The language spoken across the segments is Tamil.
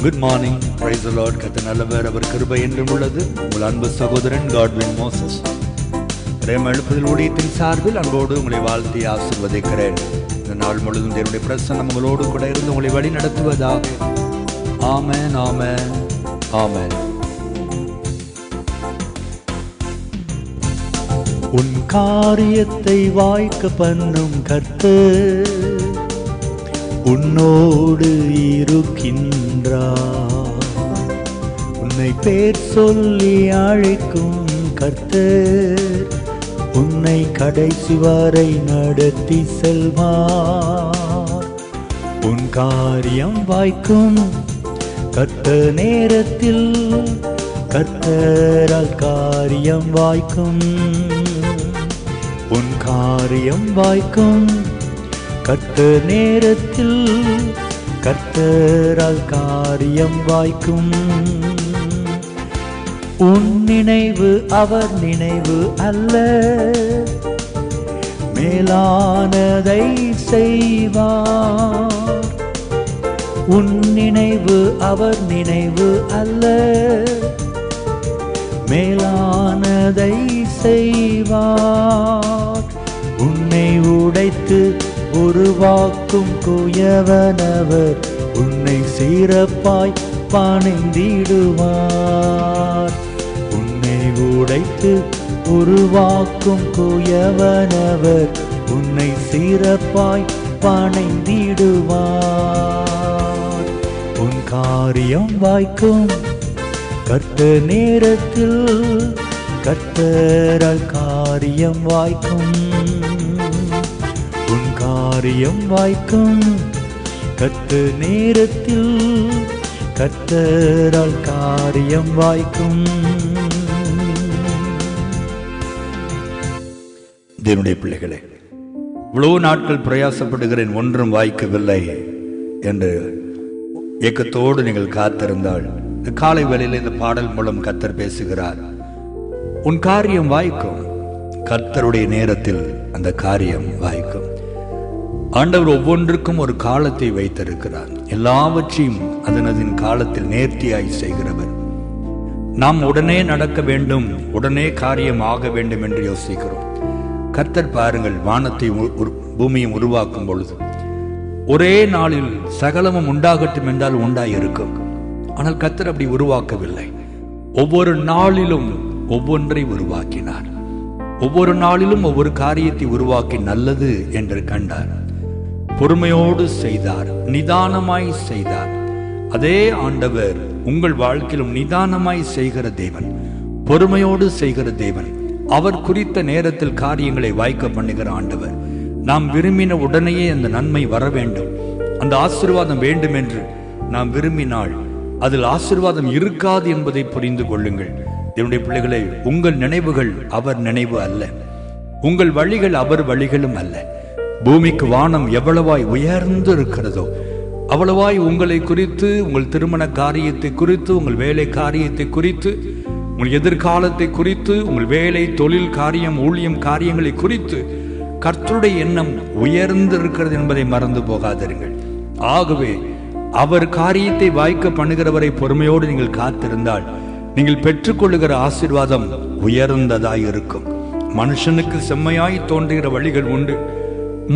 Good morning. Praise the Lord. கர்த்தர் நல்லவர், அவர் கிருபை என்றும் உள்ளது. உங்கள் அன்பு சகோதரன் காட்வின் மோசஸ் பிரேம எழுப்புதல் ஊழியத்தின் சார்பில் அன்போடு உங்களை வாழ்த்தி ஆசீர்வதிக்கிறேன். இந்த நாள் முழுவதும் தேவனுடைய பிரசன்னம் உங்களோடு கூட இருந்து உங்களை வழி நடத்துவதாக. ஆமென், ஆமென், ஆமென். உன் காரியத்தை வாய்க்க பண்ணும் கர்த்தர் உன்னோடு இருக்கின்றார். உன்னை பேர் சொல்லி அழைக்கும் கர்த்தர் உன்னை கடைசி வரை நடத்தி செல்வார். உன் காரியம் வாய்க்கும் கர்த்தர் நேரத்தில், கர்த்தரால் காரியம் வாய்க்கும். உன் காரியம் வாய்க்கும் கர்த்தர் நேரத்தில், கர்த்தரால் காரியம் வாய்க்கும். உன் நினைவு அவர் நினைவு அல்ல, மேலானதை செய்வார். உன் நினைவு அவர் நினைவு அல்ல, மேலானதை செய்வார். உன்னை உடைத்து உருவாக்கும் குயவனவர் உன்னை சிறப்பாய் பணிந்திடுவார். உன்னை உடைத்து உருவாக்கும் குயவனவர் உன்னை சிறப்பாய் பணிந்திடுவார். உன் காரியம் வாய்க்கும் கர்த்தர் நேரத்தில், கர்த்தரால் காரியம் வாய்க்கும். உன் காரியம் வாய்க்கும் கர்த்தர் நேரத்தில், கர்த்தரால் காரியம் வாய்க்கும். தேவனுடைய பிள்ளைகளே, இவ்வளவு நாட்கள் பிரயாசப்படுகிறேன், ஒன்றும் வாய்க்கவில்லை என்று ஏக்கத்தோடு நீங்கள் காத்திருந்தால், இந்த காலை வேளையில் இந்த பாடல் மூலம் கர்த்தர் பேசுகிறார். உன் காரியம் வாய்க்கும், கர்த்தருடைய நேரத்தில் அந்த காரியம் வாய்க்கும். ஆண்டவர் ஒவ்வொன்றுக்கும் ஒரு காலத்தை வைத்திருக்கிறார். எல்லாவற்றையும் அதன் காலத்தில் நேர்த்தியாய் செய்கிறவர். நாம் உடனே நடக்க வேண்டும், உடனே காரியம் ஆக வேண்டும் என்று யோசிக்கிறோம். கர்த்தர் பாருங்கள், வானத்தை பூமியும் உருவாக்கும் பொழுது ஒரே நாளில் சகலமும் உண்டாகட்டும் என்றால் உண்டாயிருக்கும். ஆனால் கர்த்தர் அப்படி உருவாக்கவில்லை. ஒவ்வொரு நாளிலும் ஒவ்வொன்றை உருவாக்கினார். ஒவ்வொரு நாளிலும் ஒவ்வொரு காரியத்தை உருவாக்கி நல்லது என்று கண்டார். பொறுமையோடு செய்தார், நிதானமாய் செய்தார். அதே ஆண்டவர் உங்கள் வாழ்க்கையிலும் நிதானமாய் செய்கிற தேவன், பொறுமையோடு செய்கிற தேவன். அவர் குறித்த நேரத்தில் காரியங்களை வாய்க்க பண்ணுகிற ஆண்டவர். நாம் விரும்பின உடனேயே அந்த நன்மை வர வேண்டும், அந்த ஆசீர்வாதம் வேண்டும் என்று நாம் விரும்பினால் அதில் ஆசீர்வாதம் இருக்காது என்பதை புரிந்து கொள்ளுங்கள். என்னுடைய பிள்ளைகளை, உங்கள் நினைவுகள் அவர் நினைவு அல்ல, உங்கள் வழிகள் அவர் வழிகளும் அல்ல. பூமிக்கு வானம் எவ்வளவாய் உயர்ந்து இருக்கிறதோ அவ்வளவாய் உங்களை குறித்து, உங்கள் திருமண காரியத்தை குறித்து, உங்கள் வேலை காரியத்தை குறித்து, உங்கள் எதிர்காலத்தை குறித்து, உங்கள் வேலை, தொழில் காரியம், ஊழியம் காரியங்களை குறித்து கர்த்தருடைய எண்ணம் உயர்ந்து இருக்கிறது என்பதை மறந்து போகாதீர்கள். ஆகவே அவர் காரியத்தை வாய்க்க பண்ணுகிறவரை பொறுமையோடு நீங்கள் காத்திருந்தால் நீங்கள் பெற்றுக்கொள்ளுகிற ஆசீர்வாதம் உயர்ந்ததாய் இருக்கும். மனுஷனுக்கு செம்மையாய் தோன்றுகிற வழிகள் உண்டு,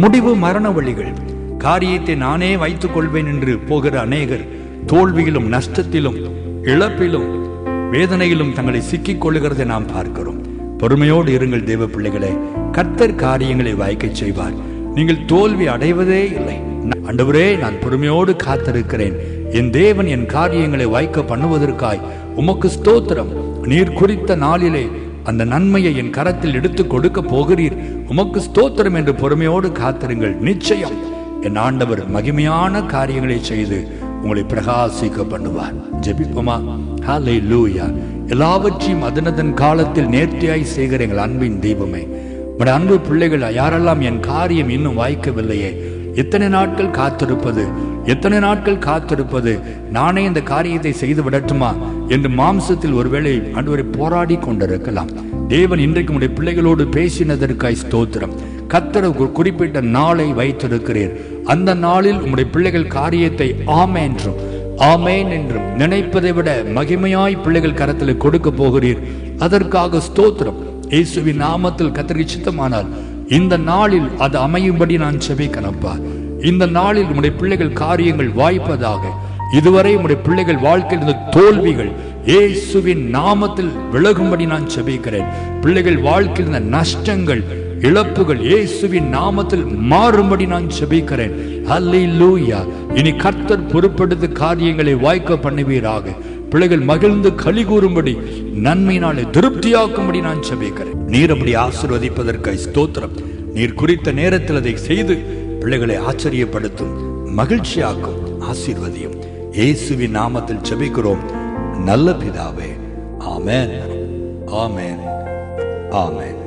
முடிவு மரண வழிகள். காரியத்தை நானே வைத்துக் கொள்வேன் என்று போகிற அநேகர் தோல்வியிலும், நஷ்டத்திலும், இழப்பிலும், வேதனையிலும் தங்களை சிக்கிக் கொள்ளுகிறதை நாம் பார்க்கிறோம். பொறுமையோடு இருங்கள் தேவ பிள்ளைகளே, கர்த்தர் காரியங்களை வாய்க்க செய்வார். நீங்கள் தோல்வி அடைவதே இல்லை. ஆண்டவரே, நான் பொறுமையோடு காத்திருக்கிறேன், என் தேவன் என் காரியங்களை வாய்க்க பண்ணுவதற்காய் உமக்கு ஸ்தோத்திரம். நீர் குறித்த நாளிலே அந்த நன்மையை என் கரத்தில் எடுத்து கொடுக்க போகிறீர், உமக்கு ஸ்தோத்திரம் என்று பொறுமையோடு காத்திருங்கள். நிச்சயம் என் ஆண்டவர் மகிமையான காரியங்களை செய்து உங்களை பிரகாசிக்க பண்ணுவார். ஜெபிப்போமா? ஹல்லேலூயா. எல்லாவற்றையும் அதனதன் காலத்தில் நேர்த்தியாய் செய்கிற எங்கள் அன்பின் தெய்வமே, உடைய அன்பு பிள்ளைகள் யாரெல்லாம் என் காரியம் இன்னும் வாய்க்கவில்லையே, எத்தனை நாட்கள் காத்திருப்பது, எத்தனை நாட்கள் காத்திருப்பது, நானே இந்த காரியத்தை செய்து விடட்டுமா என்று மாம்சத்தில் ஒருவேளை ஆண்டவரை போராடி கொண்டிருக்கலாம். தேவன் இன்றைக்கு உடைய பிள்ளைகளோடு பேசினதற்காய் ஸ்தோத்திரம். கர்த்தர் குறிப்பிட்ட நாளை வைத்திருக்கிறீர். அந்த நாளில் உம்முடைய பிள்ளைகள் காரியத்தை ஆமென் என்றும் ஆமேன் என்றும் நினைப்பதை விட மகிமையாய் பிள்ளைகள் கரத்தில் கொடுக்க போகிறீர். அதற்காக ஸ்தோத்திரம். இயேசுவின் நாமத்தில் கர்த்தருக்கு சித்தமானால் இந்த நாளில் அது அமையும்படி நான் செபிக்கிறேன்ப்பா. இந்த நாளில் உம்முடைய பிள்ளைகள் காரியங்கள் வாய்ப்பதாக. இதுவரை உம்முடைய பிள்ளைகள் வாழ்க்கையில் இருந்த தோல்விகள் இயேசுவின் நாமத்தில் விலகும்படி நான் செபிக்கிறேன். பிள்ளைகள் வாழ்க்கையில் இருந்த நஷ்டங்கள், இழப்புகள் இயேசுவின் நாமத்தில் மாறும்படி நான் செபிக்கிறேன். அல்லேலூயா. இனி கர்த்தர் பொறுப்பெடுத்து காரியங்களை வாய்க்க பண்ணுவீராக. பிள்ளைகள் மகிழ்ந்து களி கூறும்படி, நன்மையினாலே திருப்தியாக்கும்படி நான் செபிக்கிறேன். நீர் அப்படி ஆசீர்வதிப்பதற்காய் ஸ்தோத்திரம். நீர் குறித்த நேரத்தில் அதை செய்து பிள்ளைகளை ஆச்சரியப்படுத்தும், மகிழ்ச்சியாக்கும், ஆசீர்வதியும். இயேசுவின் நாமத்தில் செபிக்கிறோம் நல்ல பிதாவே. ஆமென், ஆமென், ஆமென்.